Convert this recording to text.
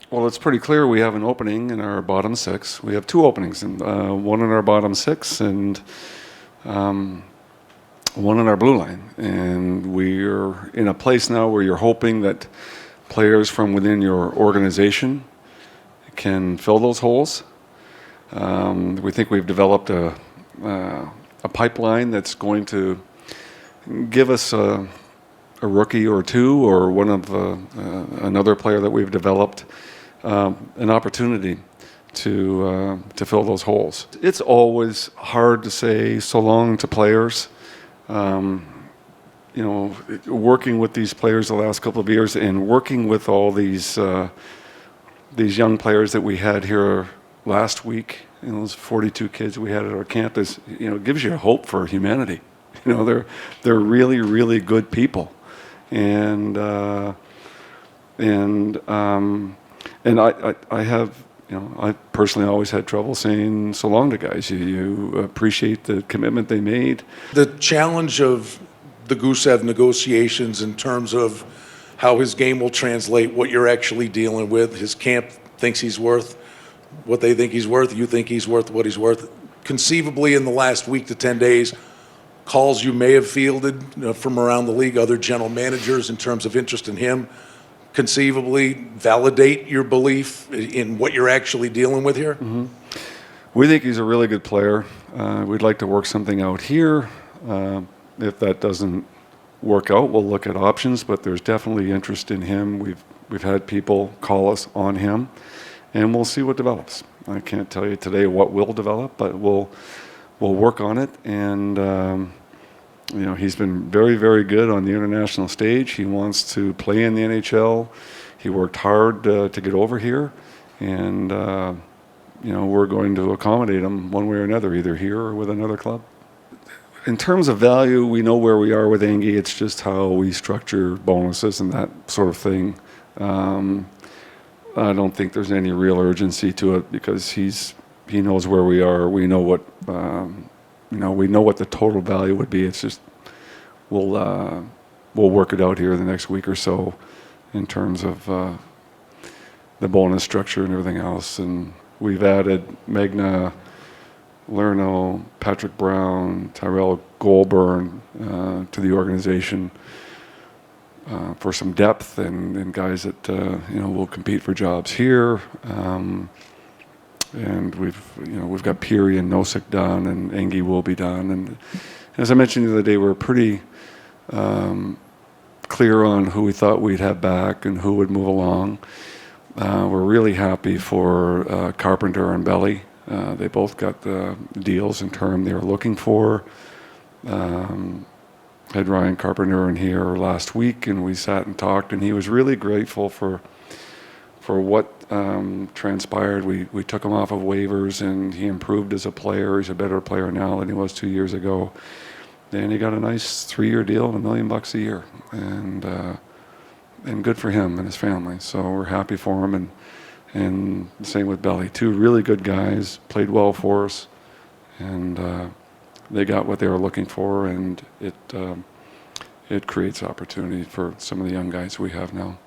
Well, it's pretty clear we have an opening in our bottom six. We have two openings, one in our bottom six and one in our blue line. And we're in a place now where you're hoping that players from within your organization can fill those holes. We think we've developed a pipeline that's going to give us a rookie or two, or one of another player that we've developed, an opportunity to fill those holes. It's always hard to say so long to players. You know, working with these players the last couple of years, and working with all these young players that we had here last week, you know, those 42 kids we had at our campus, you know, gives you hope for humanity. You know, they're really, really good people, and I have, you know, I personally always had trouble saying so long to guys. You appreciate the commitment they made. The challenge of the Gusev negotiations in terms of how his game will translate, what you're actually dealing with. His camp thinks he's worth what they think he's worth. You think he's worth what he's worth. Conceivably, in the last week to 10 days, calls you may have fielded from around the league, other general managers in terms of interest in him, conceivably validate your belief in what you're actually dealing with here? Mm-hmm. We think he's a really good player. We'd like to work something out here. If that doesn't work out, we'll look at options, but there's definitely interest in him. We've had people call us on him, and we'll see what develops. I can't tell you today what will develop, but we'll work on it. And you know, he's been very, very good on the international stage. He wants to play in the NHL. He worked hard to get over here, and you know, we're going to accommodate him one way or another, either here or with another club. In terms of value, we know where we are with Angie. It's just how we structure bonuses and that sort of thing. I don't think there's any real urgency to it, because he knows where we are. We know what we know what the total value would be. It's just we'll work it out here the next week or so in terms of the bonus structure and everything else. And we've added Magna Lerno, Patrick Brown, Tyrell Goulburn to the organization for some depth and guys that you know, will compete for jobs here. And we've got Peary and Nosek done, and Engie will be done. And as I mentioned the other day, we're pretty clear on who we thought we'd have back and who would move along. We're really happy for Carpenter and Belly. They both got the deals and term they were looking for. Had Ryan Carpenter in here last week, and we sat and talked, and he was really grateful for what transpired. We took him off of waivers, and he improved as a player. He's a better player now than he was 2 years ago. And he got a nice 3-year deal, $1 million a year, and good for him and his family. So we're happy for him, and the same with Belly. Two really good guys, played well for us, and they got what they were looking for, and it creates opportunity for some of the young guys we have now.